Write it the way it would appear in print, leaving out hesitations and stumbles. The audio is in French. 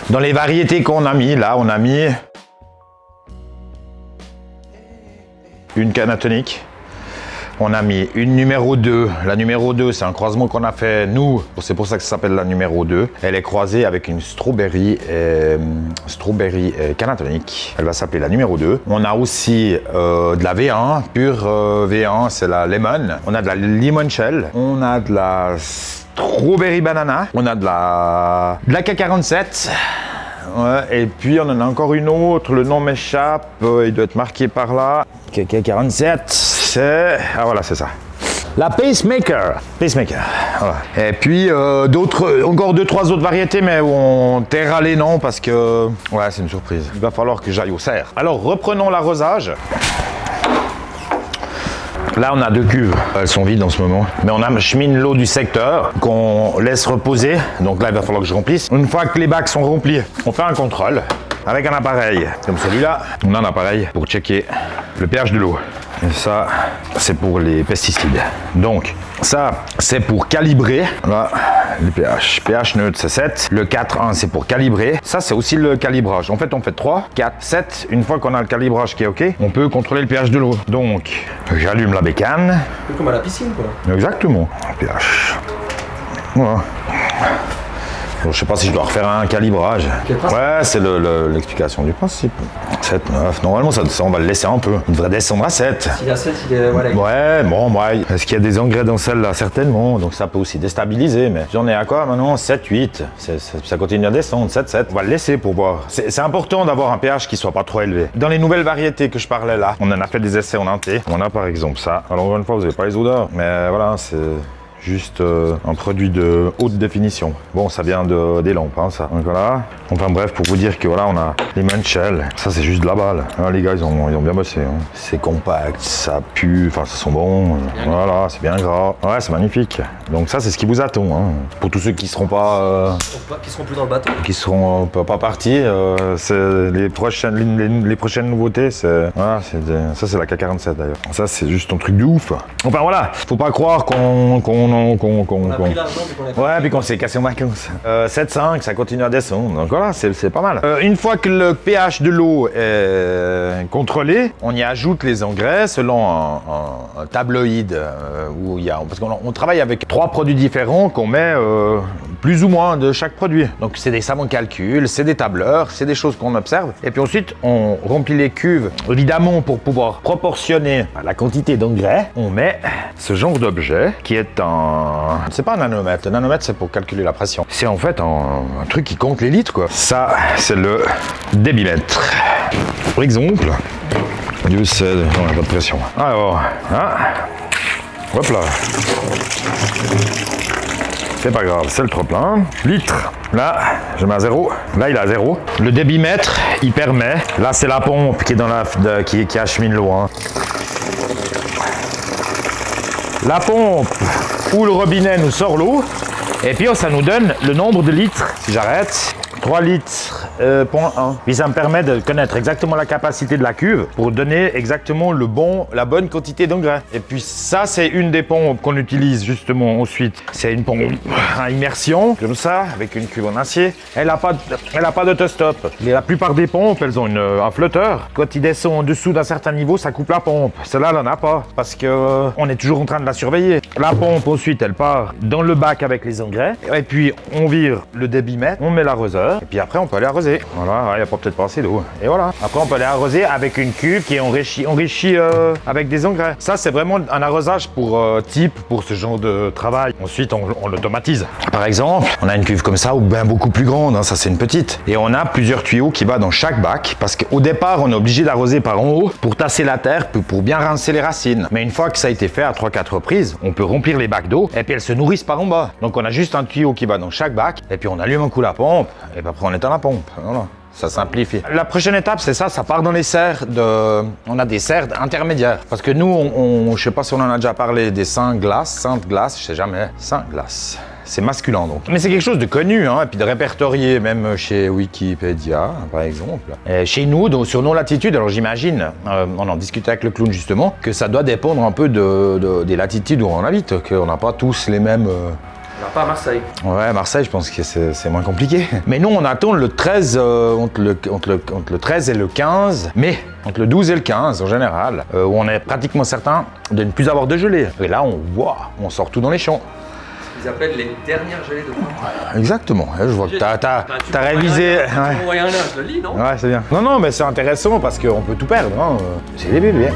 Dans les variétés qu'on a mis, là, on a mis une canne à tonique. On a mis une numéro 2. La numéro 2, c'est un croisement qu'on a fait nous. C'est pour ça que ça s'appelle la numéro 2. Elle est croisée avec une strawberry canne à tonique. Elle va s'appeler la numéro 2. On a aussi de la V1, pure V1, c'est la lemon. On a de la limoncello. On a de la strawberry banana. On a de la K47. Ouais, et puis on en a encore une autre, le nom m'échappe, il doit être marqué par là. K47, c'est... Ah voilà, c'est ça. La Pacemaker. Voilà. Et puis encore 2-3 autres variétés, mais on taira les noms parce que... Ouais, c'est une surprise. Il va falloir que j'aille au cerf. Alors reprenons l'arrosage. Là, on a 2 cuves. Elles sont vides en ce moment. Mais on achemine l'eau du secteur qu'on laisse reposer. Donc là, il va falloir que je remplisse. Une fois que les bacs sont remplis, on fait un contrôle avec un appareil comme celui-là. On a un appareil pour checker le pH de l'eau. Et ça, c'est pour les pesticides. Donc, ça, c'est pour calibrer. Là, le pH. pH neutre, c'est 7. Le 4,1, c'est pour calibrer. Ça, c'est aussi le calibrage. En fait, on fait 3, 4, 7. Une fois qu'on a le calibrage qui est OK, on peut contrôler le pH de l'eau. Donc, j'allume la bécane. C'est comme à la piscine, quoi. Exactement. pH. Voilà. Bon, je sais pas si je dois refaire un calibrage. Ouais, c'est l'explication du principe. 7, 9. Normalement, ça, on va le laisser un peu. Il devrait descendre à 7. S'il y a 7, il est... Voilà. Ouais, bon, ouais. Est-ce qu'il y a des engrais dans celle-là? Certainement. Donc ça peut aussi déstabiliser. Mais j'en ai à quoi maintenant? 7, 8. Ça continue à descendre. 7, 7. On va le laisser pour voir. C'est important d'avoir un pH qui soit pas trop élevé. Dans les nouvelles variétés que je parlais là, on en a fait des essais en inté. On a par exemple ça. Alors encore une fois, vous n'avez pas les odeurs. Mais voilà, c'est... juste un produit de haute définition. Bon, ça vient des lampes, hein, ça. Donc voilà. Enfin bref, pour vous dire que voilà, on a les Munchell. Ça, c'est juste de la balle. Hein, les gars, ils ont bien bossé. Hein. C'est compact, ça pue, enfin, ça sent bon. Voilà, c'est bien gras. Ouais, c'est magnifique. Donc ça, c'est ce qui vous attend. Hein. Pour tous ceux qui seront pas... qui seront plus dans le bateau. Qui seront pas partis. C'est les prochaines nouveautés, c'est... Voilà, ça, c'est la K47 d'ailleurs. Ça, c'est juste un truc de ouf. Enfin voilà, faut pas croire qu'on a pris l'argent ouais, puis qu'on s'est cassé en vacances. 7,5, ça continue à descendre. Donc voilà, c'est pas mal. Une fois que le pH de l'eau est contrôlé, on y ajoute les engrais selon un tabloïd où il y a... Parce qu'on travaille avec 3 produits différents qu'on met plus ou moins de chaque produit. Donc c'est des savants calculs, c'est des tableurs, c'est des choses qu'on observe. Et puis ensuite, on remplit les cuves. Évidemment, pour pouvoir proportionner la quantité d'engrais, on met ce genre d'objet qui est c'est pas un nanomètre. Le nanomètre, c'est pour calculer la pression. C'est en fait un truc qui compte les litres, quoi. Ça, c'est le débitmètre. Par exemple, Dieu sait, on n'a pas de pression. Alors, hein, hop là. C'est pas grave, c'est le trop-plein. Litre. Là, je mets à 0. Là, il est à 0. Le débitmètre, il permet. Là, c'est la pompe qui est dans qui achemine l'eau. Hein. La pompe ou le robinet nous sort l'eau et puis ça nous donne le nombre de litres. Si j'arrête, 3 litres, point 1. Puis ça me permet de connaître exactement la capacité de la cuve pour donner exactement la bonne quantité d'engrais. Et puis ça, c'est une des pompes qu'on utilise justement ensuite. C'est une pompe à immersion, comme ça, avec une cuve en acier. Elle n'a pas d'autostop. La plupart des pompes, elles ont un flotteur. Quand il descend en dessous d'un certain niveau, ça coupe la pompe. Celle-là, elle n'en a pas, parce que on est toujours en train de la surveiller. La pompe, ensuite, elle part dans le bac avec les engrais. Et puis, on vire le débitmètre, on met l'arroseur. Et puis après, on peut aller arroser. Voilà, il n'y a peut-être pas assez d'eau. Et voilà. Après, on peut aller arroser avec une cuve qui est enrichie avec des engrais. Ça, c'est vraiment un arrosage pour ce genre de travail. Ensuite, on l'automatise. Par exemple, on a une cuve comme ça, ou bien beaucoup plus grande. Hein, ça, c'est une petite. Et on a plusieurs tuyaux qui vont dans chaque bac. Parce qu'au départ, on est obligé d'arroser par en haut pour tasser la terre, pour bien rincer les racines. Mais une fois que ça a été fait à 3-4 reprises, on peut remplir les bacs d'eau et puis elles se nourrissent par en bas. Donc, on a juste un tuyau qui va dans chaque bac. Et puis, on allume un coup la pompe. Et puis après, on éteint la pompe. Voilà. Ça simplifie. La prochaine étape, c'est ça part dans les serres on a des serres intermédiaires. Parce que nous, je sais pas si on en a déjà parlé, des sainte glace, je sais jamais. Sainte glace. C'est masculin donc. Mais c'est quelque chose de connu, hein, et puis de répertorié même chez Wikipédia, par exemple. Et chez nous, sur nos latitudes, alors j'imagine, on en discutait avec le clown justement, que ça doit dépendre un peu des latitudes où on habite, qu'on n'a pas tous les mêmes Alors pas à Marseille. Ouais, Marseille, je pense que c'est moins compliqué. Mais nous, on attend le 13, entre le 13 et le 15 mai. Entre le 12 et le 15 en général, où on est pratiquement certain de ne plus avoir de gelée. Et là, on sort tout dans les champs. Ils appellent les dernières gelées de printemps. Exactement, je vois que t'as révisé. Tu m'as envoyé un lien, je le lis, non? Ouais, c'est bien. Non, mais c'est intéressant parce qu'on peut tout perdre. Hein. C'est des bébés.